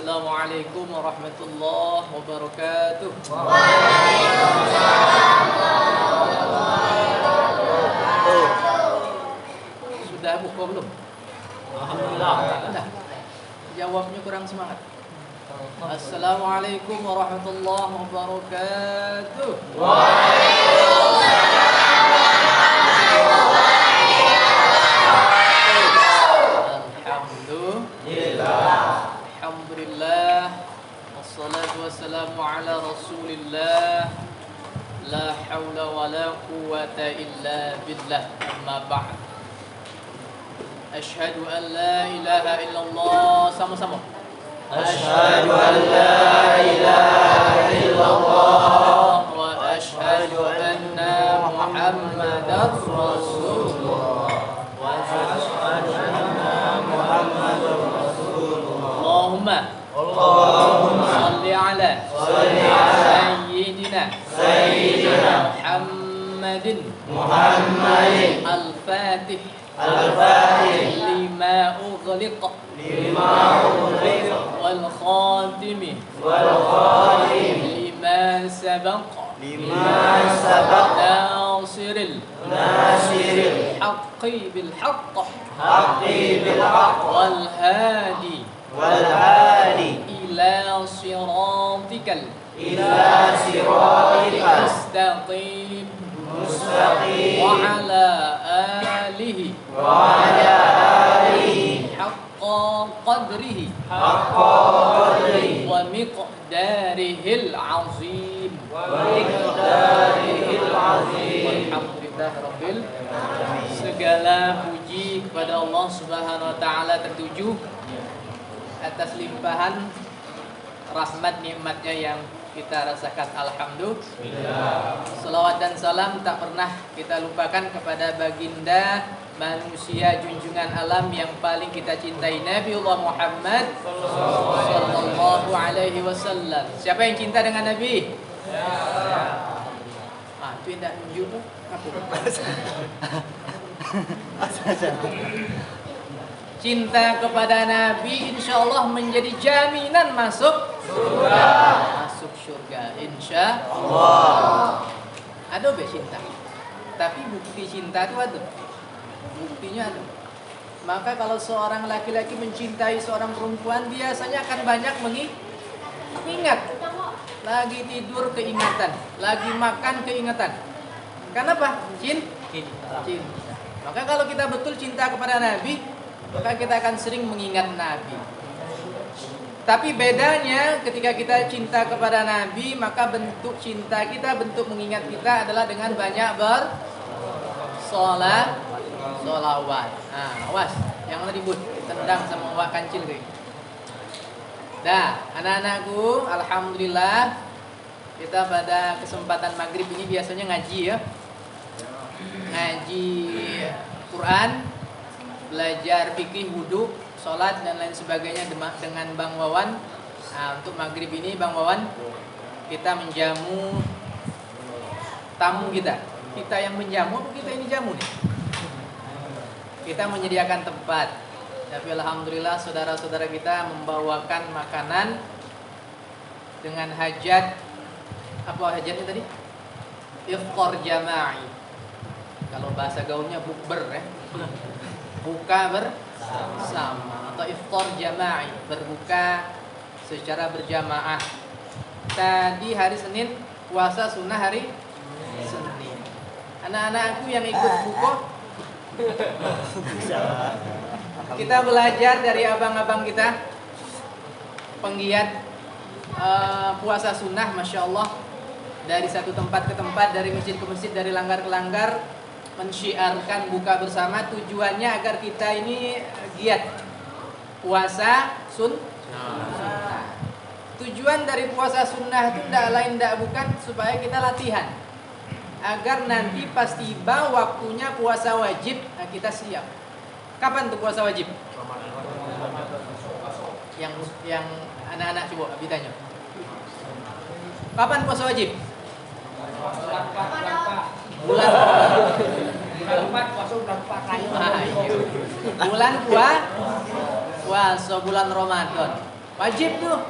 Assalamualaikum warahmatullahi wabarakatuh. Sudah buka belum? Alhamdulillah. Sudah. Jawabnya kurang semangat. Assalamualaikum warahmatullahi wabarakatuh. Alhamdulillah. Wassalatu wassalamu ala Rasulillah. La hawla wa la quwwata illa billah. Amma ba'd. Asyhadu an la ilaha illallah. Sama-sama. Asyhadu an la ilaha illallah wa asyhadu anna Muhammadar Rasulullah. Wa asyhadu anna Muhammadar Rasulullah. Allahumma salli ala sayyidina Muhammadin al-Fatih lima ughliq wal khatim lima sabaq nasiril haqqi bil haqq wal hadi ila siratikal mustaqim wa ala alihi haqqa qadrihi wa miqdarihil azim. Alhamdulillah rabbil segala puji kepada Allah Subhanahu wa taala tertuju atas limpahan rahmat nikmatnya yang kita rasakan. Alhamdulillah. Salawat dan salam tak pernah kita lupakan kepada baginda manusia junjungan alam yang paling kita cintai, Nabiullah Muhammad sallallahu alaihi wasallam. Siapa yang cinta dengan Nabi? Itu yang tak tunjuk tu. Cinta kepada Nabi insya Allah menjadi jaminan masuk surga. Masuk surga insya Allah. Ada cinta, tapi bukti cinta itu ada. Buktinya ada. Maka kalau seorang laki-laki mencintai seorang perempuan, biasanya akan banyak mengingat. Lagi tidur keingatan, lagi makan keingatan. Kenapa? Cinta. Maka kalau kita betul cinta kepada Nabi, maka kita akan sering mengingat Nabi. Tapi bedanya ketika kita cinta kepada Nabi, maka bentuk cinta kita, bentuk mengingat kita adalah dengan banyak bersolawat. Awas, jangan ribut, tendang sama wak kancil. Dah, anak-anakku, alhamdulillah Kita pada kesempatan maghrib ini biasanya ngaji ya. Ngaji Quran, belajar fikih, wudu, sholat dan lain sebagainya dengan Bang Wawan. Nah, untuk maghrib ini Bang Wawan, kita menjamu tamu kita. Kita yang menjamu atau kita ini jamu nih? Kita menyediakan tempat. Tapi alhamdulillah saudara-saudara kita membawakan makanan dengan hajat. Apa hajatnya tadi? Iftar jama'i. Kalau bahasa gaulnya bukber ya. Buka bersama atau iftar jama'i, berbuka secara berjamaah. Tadi hari Senin puasa sunnah hari Senin. Anak-anakku yang ikut buku, kita belajar dari abang-abang kita penggiat puasa sunnah, masya Allah, dari satu tempat ke tempat, dari masjid ke masjid, dari langgar ke langgar, mensyiarkan buka bersama. Tujuannya agar kita ini giat puasa sunnah. Tujuan dari puasa sunnah itu tidak lain tidak bukan supaya kita latihan, agar nanti pas tiba waktunya puasa wajib, nah kita siap. Kapan tuh puasa wajib? Yang anak-anak coba Abi tanya. Kapan puasa wajib? Bulan 4 bulan puasa bulan Ramadan. Wajib tuh.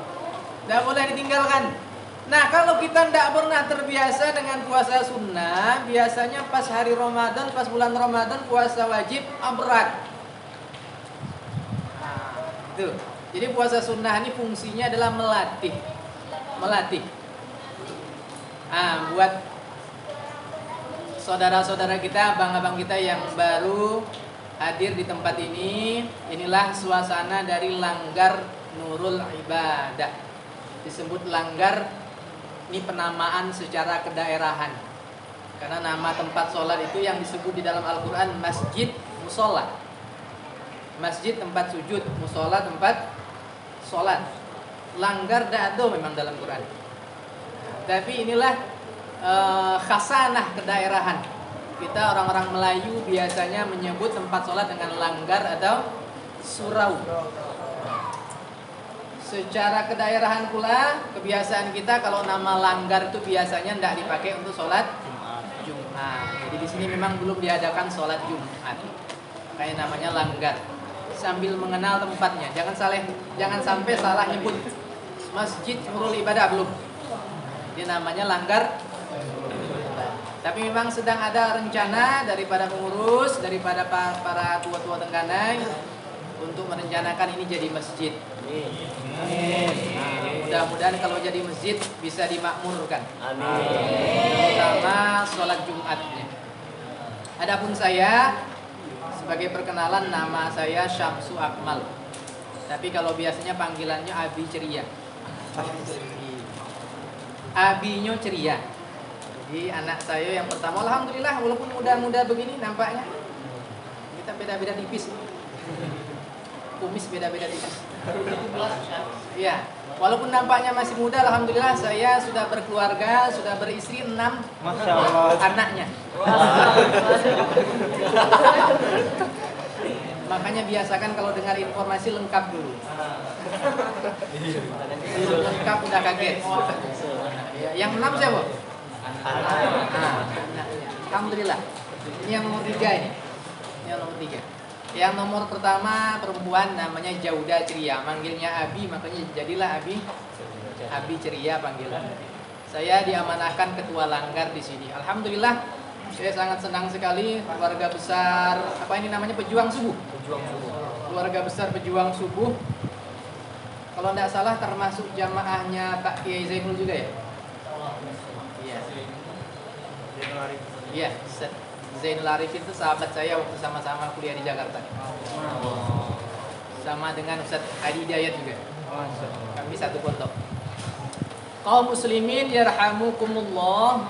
Tidak boleh ditinggalkan. Nah, kalau kita tidak pernah terbiasa dengan puasa sunnah, biasanya pas hari Ramadan, pas bulan Ramadan puasa wajib berat. Nah, itu. Jadi puasa sunnah ini fungsinya adalah melatih. Buat saudara-saudara kita, abang-abang kita yang baru hadir di tempat ini, inilah suasana dari Langgar Nurul Ibadah. Disebut langgar, ini penamaan secara kedaerahan. Karena nama tempat sholat itu yang disebut di dalam Al-Quran masjid, musola. Masjid tempat sujud, musola tempat sholat. Langgar dado memang dalam Quran. Tapi inilah khasanah kedaerahan. Kita orang-orang Melayu biasanya menyebut tempat sholat dengan langgar atau surau. Secara kedaerahan pula, kebiasaan kita kalau nama langgar itu biasanya tidak dipakai untuk sholat Jumat. Jadi di sini memang belum diadakan sholat Jumat. Kayak namanya langgar. Sambil mengenal tempatnya, jangan sampai salah nyebut Masjid Nurul Ibadah belum. Ini namanya langgar. Tapi memang sedang ada rencana daripada pengurus, daripada para tua-tua Tengganang untuk merencanakan ini jadi masjid. Mudah-mudahan kalau jadi masjid bisa dimakmurkan. Terutama sholat Jumatnya. Adapun saya sebagai perkenalan, nama saya Syamsu Akmal. Tapi kalau biasanya panggilannya Abi Ceria. Abinyo Ceria. Jadi anak saya yang pertama, alhamdulillah walaupun muda-muda begini nampaknya kita beda-beda tipis. Kumis beda-beda tipis. Iya, walaupun nampaknya masih muda, alhamdulillah saya sudah berkeluarga, sudah beristri 6 Masya Allah. anaknya. Makanya biasakan kalau dengar informasi lengkap dulu. Lengkap udah kaget. Yang 6 siapa? Anaknya. Alhamdulillah. Ini yang nomor 3 ini. Yang nomor 3. Yang nomor pertama perempuan namanya Jauda Ceria, manggilnya Abi, makanya jadilah Abi Ceria panggilan. Saya diamanahkan ketua langgar di sini. Alhamdulillah, saya sangat senang sekali keluarga besar apa ini namanya pejuang subuh. Keluarga besar pejuang subuh. Kalau tidak salah termasuk jamaahnya Pak Kiai Zainul juga ya? Iya. Iya, Zainul Arif itu sahabat saya waktu sama-sama kuliah di Jakarta. Sama dengan Ustaz Adi Hidayat juga. Kami satu pondok. Kaum muslimin yarhamukumullah.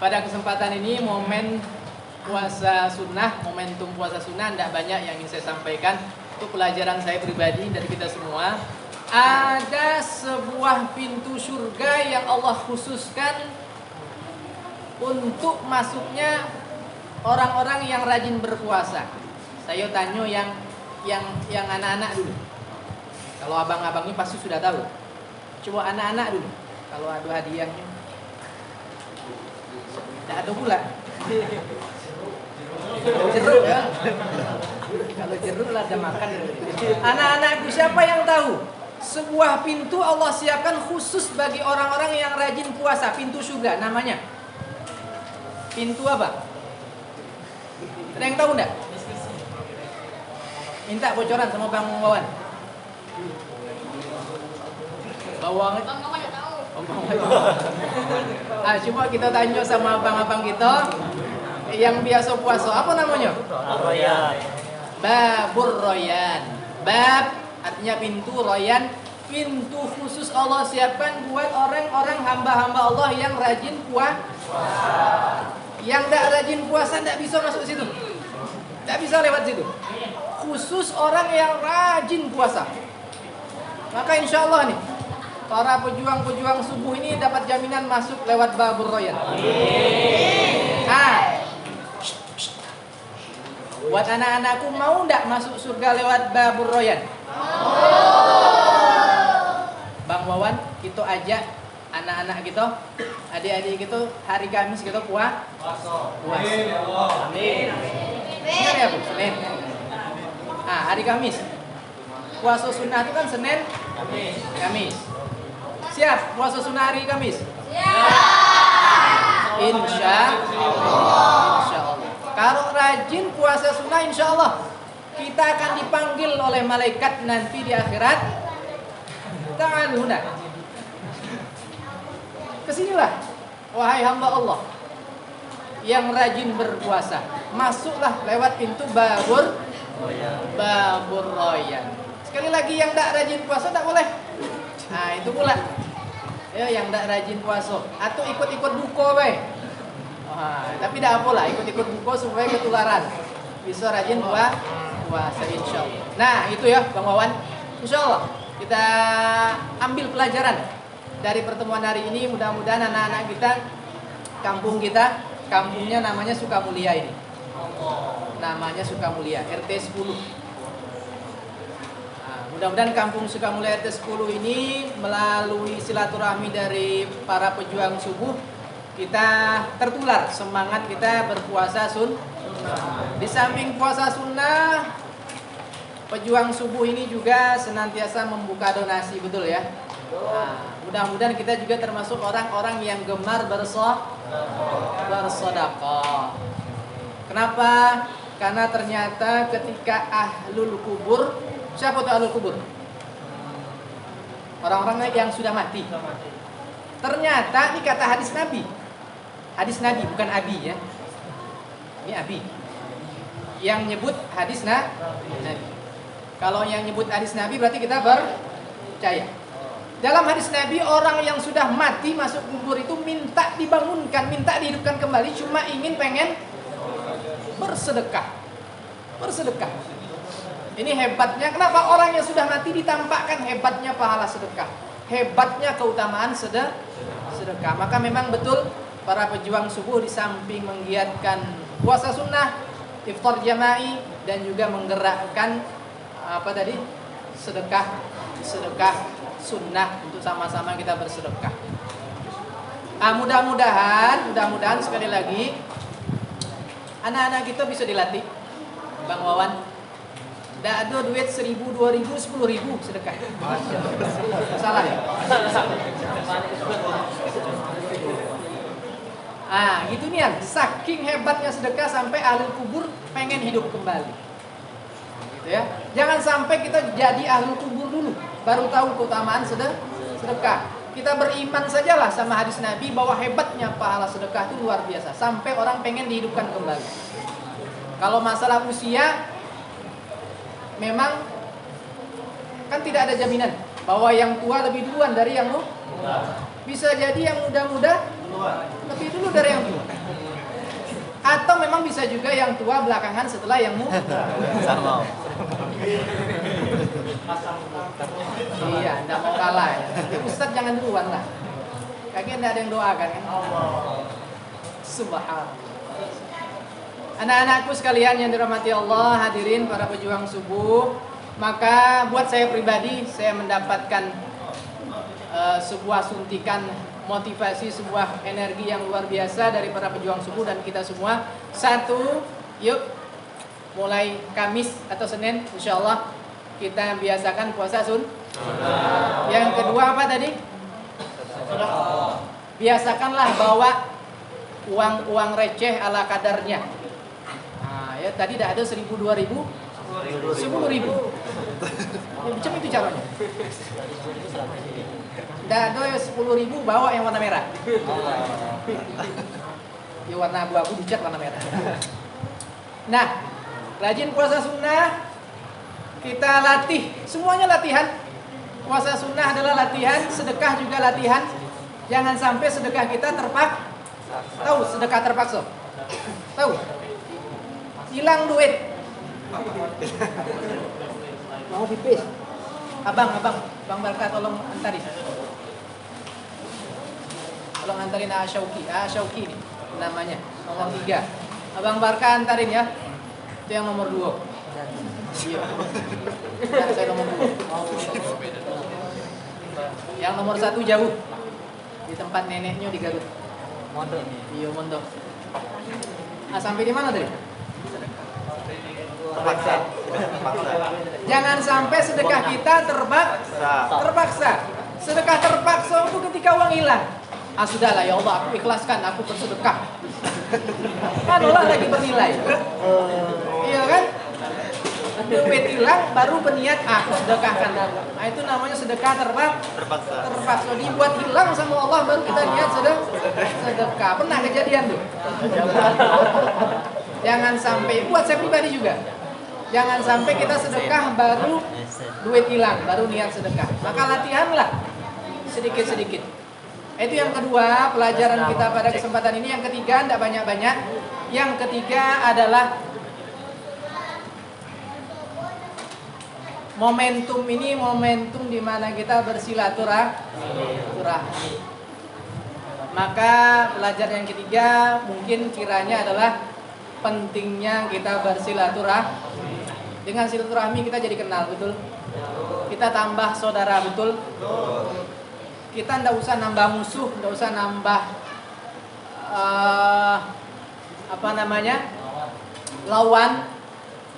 Pada kesempatan ini momen puasa sunnah, momentum puasa sunnah tidak banyak yang ingin saya sampaikan. Itu pelajaran saya pribadi dari kita semua. ada sebuah pintu surga yang Allah khususkan untuk masuknya orang-orang yang rajin berpuasa. Saya tanya yang anak-anak dulu. Kalau abang-abang ini pasti sudah tahu. Coba anak-anak dulu. Kalau ada hadiahnya. Tidak ada pula. Jeruk ya. Kalau jeruk lah ada makan. Anak-anakku, siapa yang tahu? Sebuah pintu Allah siapkan khusus bagi orang-orang yang rajin puasa. Pintu surga namanya. Pintu apa? Ada yang tahu enggak? Minta bocoran sama Bang Wawan. Bawang. Coba kita tanya sama abang-abang kita yang biasa puasa. Apa namanya? Royan. Babur Royan. Bab artinya pintu, Royan pintu khusus Allah siapkan buat orang-orang hamba-hamba Allah yang rajin puasa. Yang tidak rajin puasa tidak bisa masuk situ. Tidak bisa lewat situ. Khusus orang yang rajin puasa. Maka insya Allah nih, para pejuang-pejuang subuh ini dapat jaminan masuk lewat Babur Royan. Buat anak-anakku, mau ndak masuk surga lewat Babur Royan? Bang Wawan, kita ajak anak-anak kita, adik-adik kita hari Kamis kita puasa. Amin. Ingat ya Bu, Senin. Hari Kamis. Puasa sunnah itu kan Senin, Kamis. Siap puasa sunnah hari Kamis? Siap. Insya Allah. Kalau rajin puasa sunnah, insya Allah kita akan dipanggil oleh malaikat nanti di akhirat. Ta'al huna. Kesinilah, wahai hamba Allah yang rajin berpuasa, masuklah lewat pintu Babur Royan. Sekali lagi yang tidak rajin puasa tak boleh. Itu pula. Ya, yang tidak rajin puasa atau ikut-ikut buka baik. Tapi tidak apalah, ikut-ikut buka supaya ketularan. Bisa rajin puasa insyaallah. Nah, itu ya Bang Wawan. Insyaallah kita ambil pelajaran dari pertemuan hari ini. Mudah-mudahan anak-anak kita, kampungnya namanya Sukamulia ini. Namanya Sukamulia, RT 10. Mudah-mudahan kampung Sukamulia RT 10 ini melalui silaturahmi dari para pejuang subuh, kita tertular semangat kita berpuasa sunnah. Di samping puasa sunnah, pejuang subuh ini juga senantiasa membuka donasi, betul ya? Mudah-mudahan kita juga termasuk orang-orang yang gemar bersedekah. Kenapa? Karena ternyata ketika ahlul kubur, siapa itu ahlul kubur? Orang-orang yang sudah mati. Ternyata ini kata hadis Nabi. Hadis Nabi, bukan Abi ya. Ini Abi. Yang nyebut hadis Nabi. Kalau yang nyebut hadis Nabi berarti kita percaya. Dalam hadis Nabi, orang yang sudah mati masuk kubur itu minta dibangunkan, minta dihidupkan kembali, cuma pengen bersedekah. Ini hebatnya. Kenapa orang yang sudah mati ditampakkan hebatnya pahala sedekah, hebatnya keutamaan sedekah. Maka memang betul para pejuang subuh di samping menggiatkan puasa sunnah, iftar jama'i, dan juga menggerakkan sedekah sunnah untuk sama-sama kita bersedekah. Mudah-mudahan sekali lagi anak-anak kita bisa dilatih. Bang Wawan, tidak ada duit 1.000, 2.000, 10.000 sedekah. Salah ya? Gitu nih, saking hebatnya sedekah sampai ahli kubur pengen hidup kembali. Gitu ya. Jangan sampai kita jadi ahli kubur dulu baru tahu keutamaan sedekah. Kita beriman sajalah sama hadis Nabi bahwa hebatnya pahala sedekah itu luar biasa sampai orang pengen dihidupkan kembali. Kalau masalah usia, memang kan tidak ada jaminan bahwa yang tua lebih duluan dari yang muda. Bisa jadi yang muda-muda lebih dulu dari yang tua. Atau memang bisa juga yang tua belakangan setelah yang muda. Iya, enggak mau kalah ya. Ustaz jangan duluan lah. Kaki enggak ada yang doakan kan? Subhanallah. Anak-anakku sekalian yang dirahmati Allah, hadirin para pejuang subuh, maka buat saya pribadi, saya mendapatkan sebuah suntikan motivasi, sebuah energi yang luar biasa dari para pejuang subuh dan kita semua. Satu, yuk mulai Kamis atau Senin, insya Allah kita biasakan puasa Yang kedua apa tadi? Biasakanlah bawa uang receh ala kadarnya. Nah, ya tadi tidak ada 1.000, 2.000, 10.000. Ya, macam itu caranya. Tidak ada 10.000 bawa yang warna merah. Ya warna abu-abu dicat warna merah. Nah, rajin puasa sunnah, kita latih, semuanya latihan. Puasa sunnah adalah latihan, sedekah juga latihan. Jangan sampai sedekah kita terpaksa. Tahu sedekah terpaksa? Tahu? Hilang duit. Mau pipis? Abang Barka tolong antarin. Tolong antarin Syauki nih namanya, nomor 3. Abang Barka antarin ya. Itu yang nomor 2. Iya. Nah, saya nomor 2. Yang nomor 1 jauh. Di tempat neneknya di Garut. Mondok. Iya, mondok. Sampai di mana tadi? Terpaksa. Jangan sampai sedekah kita terpaksa. Sedekah terpaksa itu ketika uang hilang. Sudahlah ya Allah, aku ikhlaskan, aku bersedekah. Kan Allah lagi bernilai. Iya kan? Duit hilang baru berniat aku sedekahkan. Nah itu namanya sedekah terpaksa. Dibuat hilang sama Allah baru kita niat sedekah. Pernah kejadian tuh. Jangan sampai, buat saya pribadi juga. Jangan sampai kita sedekah baru duit hilang, baru niat sedekah. Maka latihanlah sedikit-sedikit. Itu yang kedua pelajaran kita pada kesempatan ini. Yang ketiga, tidak banyak-banyak. Yang ketiga adalah momentum ini, momentum di mana kita bersilaturahmi. Maka pelajaran yang ketiga mungkin kiranya adalah pentingnya kita bersilaturahmi. Dengan silaturahmi kita jadi kenal, betul? Kita tambah saudara, betul? Kita tidak usah nambah musuh, tidak usah nambah lawan,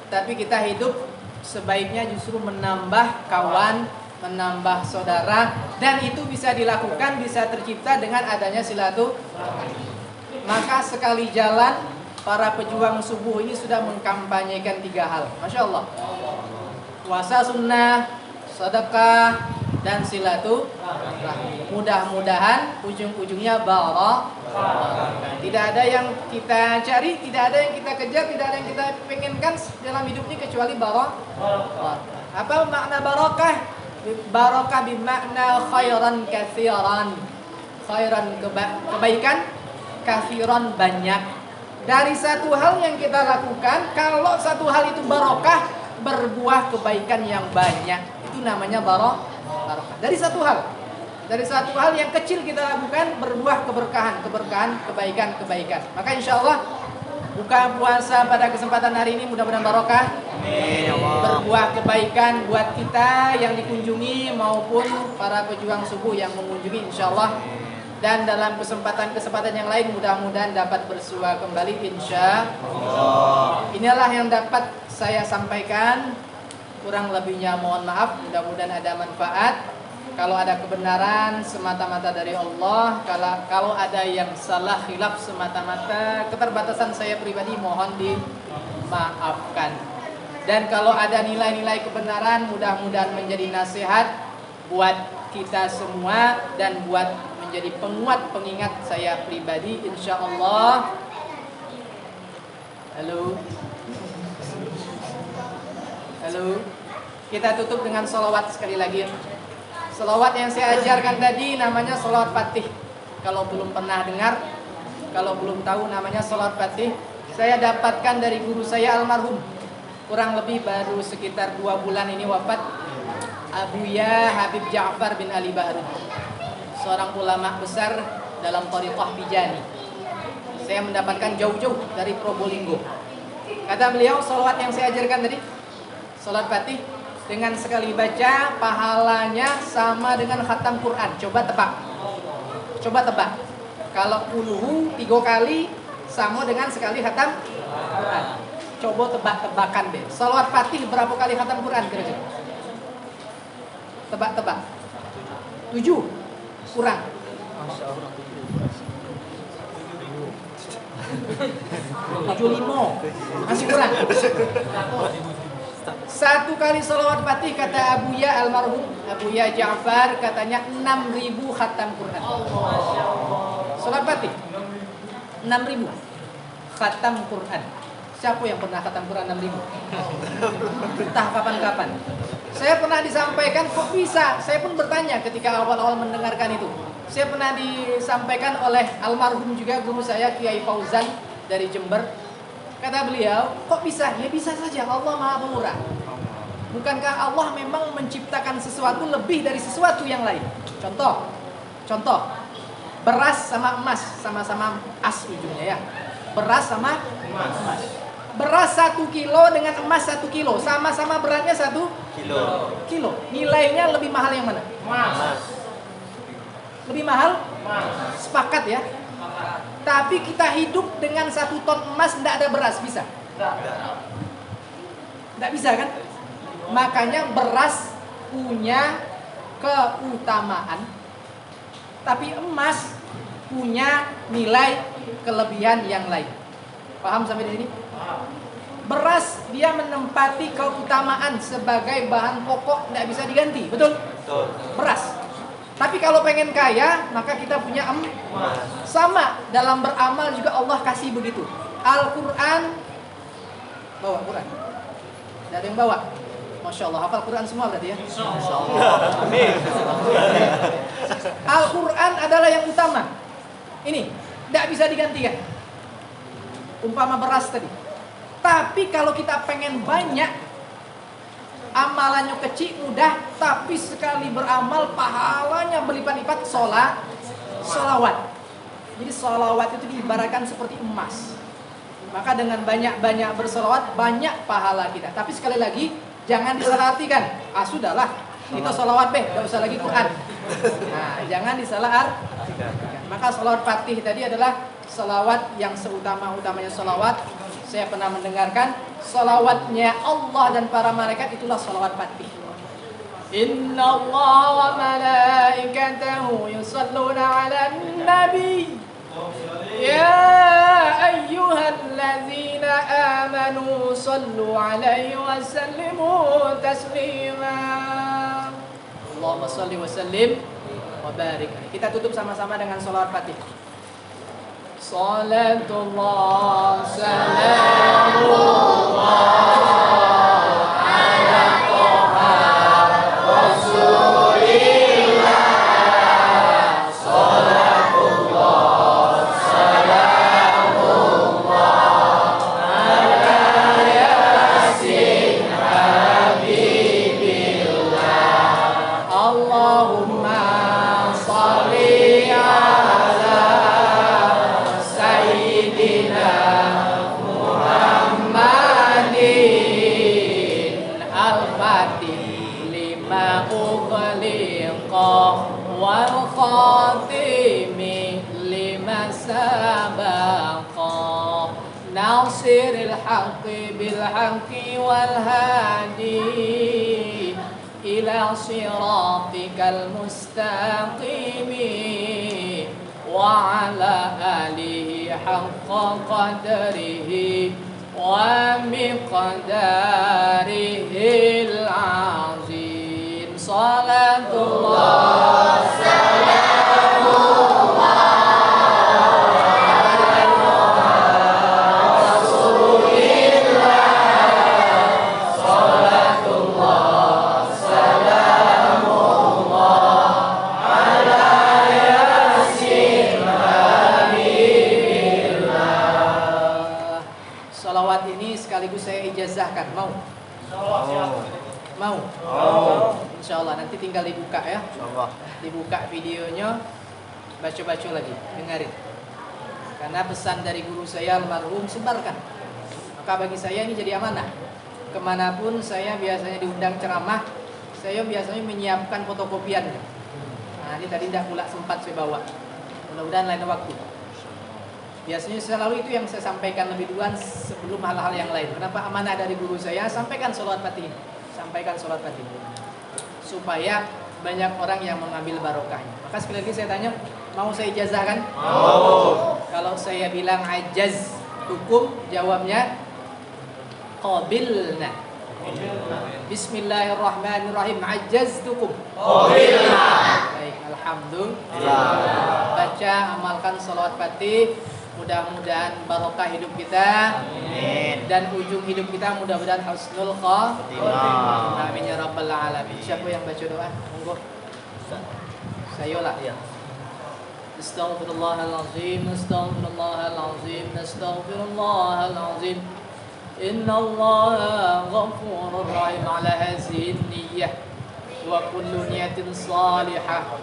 tapi kita hidup sebaiknya justru menambah kawan, menambah saudara, dan itu bisa dilakukan, bisa tercipta dengan adanya silaturahmi. Maka sekali jalan para pejuang subuh ini sudah mengkampanyekan 3 hal. Masya Allah. Puasa sunnah, sedekah, dan silaturahmi. Mudah-mudahan ujung-ujungnya barokah. Tidak ada yang kita cari, tidak ada yang kita kejar, tidak ada yang kita pengenkan dalam hidup ini kecuali barokah. Apa makna barokah? Barokah bermakna khairan katsiran. Khairan kebaikan, katsiran banyak. Dari satu hal yang kita lakukan, kalau satu hal itu barokah, berbuah kebaikan yang banyak. Itu namanya barokah. Dari satu hal yang kecil kita lakukan, berbuah keberkahan, kebaikan. Maka insya Allah buka puasa pada kesempatan hari ini mudah-mudahan barokah. Berbuah kebaikan buat kita yang dikunjungi maupun para pejuang subuh yang mengunjungi insya Allah. Dan dalam kesempatan yang lain mudah-mudahan dapat bersua kembali insya Allah. Inilah yang dapat saya sampaikan. Kurang lebihnya mohon maaf. Mudah-mudahan ada manfaat. Kalau ada kebenaran semata-mata dari Allah. Kalau ada yang salah khilaf semata-mata keterbatasan saya pribadi, mohon dimaafkan. Dan kalau ada nilai-nilai kebenaran, mudah-mudahan menjadi nasihat buat kita semua dan buat menjadi penguat pengingat saya pribadi insya Allah. Halo. Kita tutup dengan sholawat sekali lagi. Sholawat yang saya ajarkan tadi namanya sholawat Fatih. Kalau belum pernah dengar, kalau belum tahu namanya sholawat Fatih, saya dapatkan dari guru saya almarhum. Kurang lebih baru sekitar 2 bulan ini wafat. Abuya Habib Ja'far bin Ali Baharudin, seorang ulama besar dalam thariqah Tijani. Saya mendapatkan jauh-jauh dari Probolinggo. Kata beliau, salawat yang saya ajarkan tadi, salat Fatih, dengan sekali baca pahalanya sama dengan khatam Quran. Coba tebak. Kalau uluhu 3 kali sama dengan sekali khatam Quran. Coba tebak-tebakan deh. Salawat Fatih berapa kali khatam Quran kira-kira? Tebak. 7 kurang. Masya Allah. 75 masih kurang. 1 kali salawat Fatih kata Abuya almarhum Abuya Ja'far katanya 6.000 khatam Quran. Salawat Fatih 6.000 khatam Quran. Siapa yang pernah khatam Quran 6.000? Entah kapan-kapan. Saya pernah disampaikan, kok bisa? Saya pun bertanya ketika awal-awal mendengarkan itu. Saya pernah disampaikan oleh almarhum juga guru saya Kiai Fauzan dari Jember. Kata beliau, kok bisa? Ya bisa saja, Allah Maha Pemurah. Bukankah Allah memang menciptakan sesuatu lebih dari sesuatu yang lain? Contoh, beras sama emas sama-sama as ujungnya ya. Beras sama emas. Beras 1 kilo dengan emas 1 kilo, sama-sama beratnya 1 kilo. Nilainya lebih mahal yang mana? Emas. Lebih mahal? Emas. Sepakat ya? Tapi kita hidup dengan 1 ton emas, tidak ada beras, bisa? Tidak bisa kan? Makanya beras punya keutamaan, tapi emas punya nilai kelebihan yang lain. Paham sampai di sini? Beras dia menempati keutamaan sebagai bahan pokok, tidak bisa diganti, betul? Beras. Tapi kalau pengen kaya, maka kita punya emas. Sama dalam beramal juga Allah kasih begitu. Al-Quran, bawa Quran. Tidak ada yang bawa. Masya Allah, hafal Quran semua berarti ya? Masya Allah. Al-Quran adalah yang utama. Ini, tidak bisa digantikan. Umpama beras tadi. Tapi kalau kita pengen banyak, amalannya kecil, mudah, tapi sekali beramal pahalanya berlipat-lipat. Sholawat. Jadi sholawat itu diibaratkan seperti emas. Maka dengan banyak-banyak bersolawat, banyak pahala kita. Tapi sekali lagi, jangan disalahartikan. Sudahlah, kita sholawat tidak usah lagi Quran. Nah, jangan disalahartikan. Maka sholawat Fatih tadi adalah sholawat yang seutama-utamanya sholawat. Saya pernah mendengarkan sholawatnya Allah dan para malaikat, itulah sholawat Fatih. Inna Allah wa malaikatahu yusalluna ala nabi ya ayyuhalladzina amanu sallu alaihi wa sallimu taslima. Allahumma salli wa sallim wa barik. Kita tutup sama-sama dengan sholawat Fatih. Salatullah salamullah ala Toha Rasulillah. Salatullah salamullah ala Yasin Habibillah. Allahumma salli ala Sayyidina Muhammadin al-Fatih lima ughliqa wal khatimi lima sabaqa nasiril haqqi bil haqqi wal hadi ila siratikal mustaqimi wa ala alihi haqqa qadrihi wa miqdarihil azim. Salatullah salamullah ala Rasulillah. Salatullah salamullah ala Yasin Habibillah. Salawat ini sekaligus saya ijazahkan. Mau? Mau? Insya Allah nanti tinggal dibuka ya. Insyaallah. Dibuka videonya, baca-baca lagi, dengarin. Karena pesan dari guru saya almarhum sebarkan. Maka bagi saya ini jadi amanah. Kemanapun saya biasanya diundang ceramah, saya biasanya menyiapkan fotokopiannya. Nah, ini tadi tidak pula sempat saya bawa. Mudah-mudahan lain waktu. Biasanya selalu itu yang saya sampaikan lebih duluan sebelum hal-hal yang lain. Kenapa amanah dari guru saya? Sampaikan sholawat fatih. Sampaikan sholawat fatih. Supaya banyak orang yang mengambil barokahnya. Maka sekali lagi saya tanya, mau saya ijazahkan? Mau. Kalau saya bilang ajaz hukum, jawabnya qabilna. Bismillahirrahmanirrahim. Ajaztukum. Qabilna. Baik, alhamdulillah. Baca, amalkan sholawat fatih. Mudah-mudahan barokah hidup kita. Amin. Dan ujung hidup kita mudah-mudahan husnul khatimah. Amin ya rabbal alamin. Siapa yang baca doa? Monggo. Saya lah. Iya. Astaghfirullahalazim, astaghfirullahalazim, astaghfirullahalazim. Innallaha ghafurur rahim ala hadhihi niyyah wa kullu niyatin salihah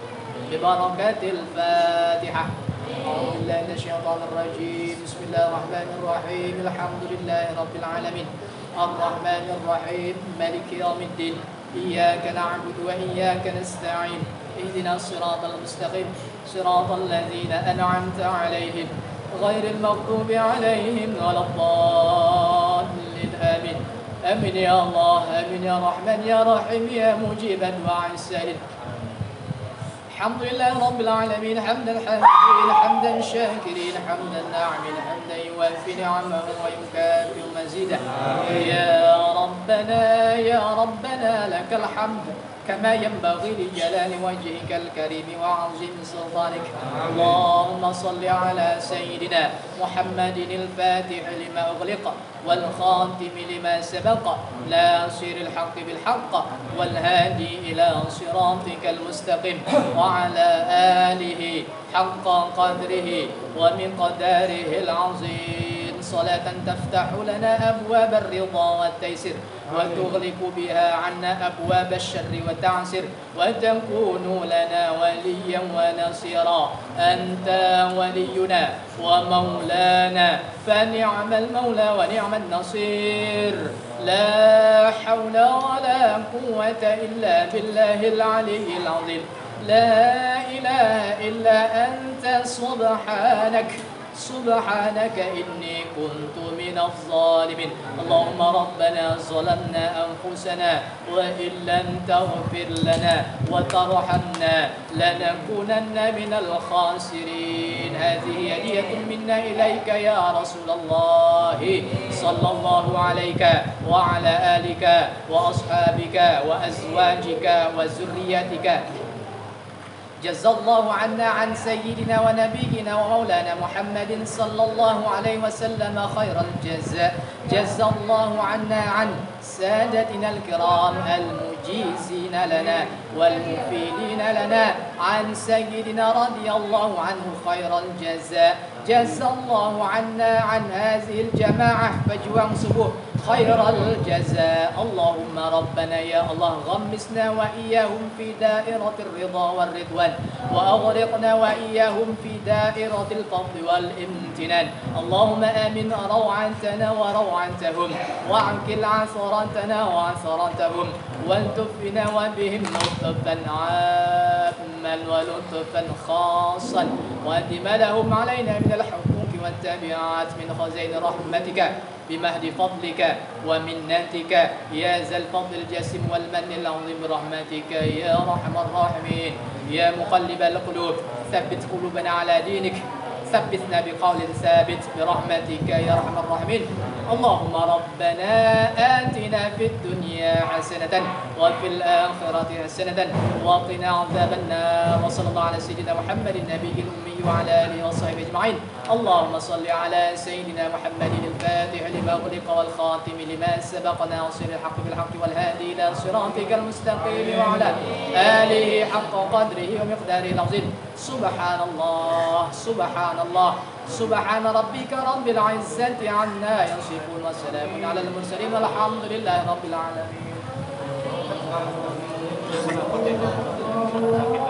bi barakatil Fatihah. أعوذ بالله من الشيطان الرجيم بسم الله الرحمن الرحيم الحمد لله رب العالمين الرحمن الرحيم مالك يوم الدين إياك نعبد وإياك نستعين اهدنا الصراط المستقيم صراط الذين أنعمت عليهم غير المغضوب عليهم ولا الضالين آمين آمين يا الله آمين يا رحمن يا رحيم يا مجيب دعاء السائلين الحمد لله رب العالمين حمدا حامدين حمدا شاكرين حمدا ناعمين حمدا يوافي نعمه ويكافئ مزيده يا ربنا لك الحمد كما ينبغي لجلال وجهك الكريم وعظيم سلطانك اللهم صل على سيدنا محمد الفاتح لما أغلق والخاتم لما سبق ناصر الحق بالحق والهادي إلى صراطك المستقيم وعلى آله حق قدره ومقداره العظيم صلاة تفتح لنا أبواب الرضا والتيسير وتغلق بها عنا أبواب الشر والتعسر وتكون لنا وليا ونصيرا أنت ولينا ومولانا فنعم المولى ونعم النصير لا حول ولا قوة إلا بالله العلي العظيم لا إله إلا أنت سبحانك إني كنت من الظالمين اللهم ربنا ظلمنا أنفسنا وإن لم تغفر لنا وترحمنا لنكونن من الخاسرين هذه هدية منا إليك يا رسول الله صلى الله عليك وعلى آلك وأصحابك وأزواجك وذريتك جزا الله عنا عن سيدنا ونبينا ومولانا محمد صلى الله عليه وسلم خير الجزاء جزا الله عنا عن سادتنا الكرام المجيزين لنا والمفيدين لنا عن سيدنا رضي الله عنه خير الجزاء جزا الله عنا عن هذه الجماعة فجوان صبوح خير الجزاء اللهم ربنا يا الله غمسنا وإياهم في دائرة الرضا والرضوان وأغرقنا وإياهم في دائرة الفضل والامتنان اللهم آمن روعتنا وروعتهم واعكل عثرتنا وعثرتهم والتف بنا وبهم لطفا عاما ولطفا خاصا وأدم لهم علينا من الحقوق والتبعات من خزائن رحمتك بمهد فضلك ومنتك يا ذا الفضل الجسيم والمن العظيم برحمتك يا أرحم الراحمين يا مقلب القلوب ثبت قلوبنا على دينك ثبتنا بقول ثابت برحمتك يا أرحم الراحمين اللهم ربنا آتنا في الدنيا حسنة وفي الآخرة حسنة وقنا عذاب النار وصلى الله على سيدنا محمد النبي الأمي وعلى آله وصحبه أجمعين اللهم صل على سيدنا محمد الفاتح لما أغلق والخاتم لما سبق ناصر الحق بالحق والهادي إلى صراطك المستقيم وعلى آله حق قدره ومقداره العظيم سبحان الله سبحان الله سبحان ربك رب العزة عما يصفون وسلام على المرسلين والحمد لله رب العالمين Yang mana pakai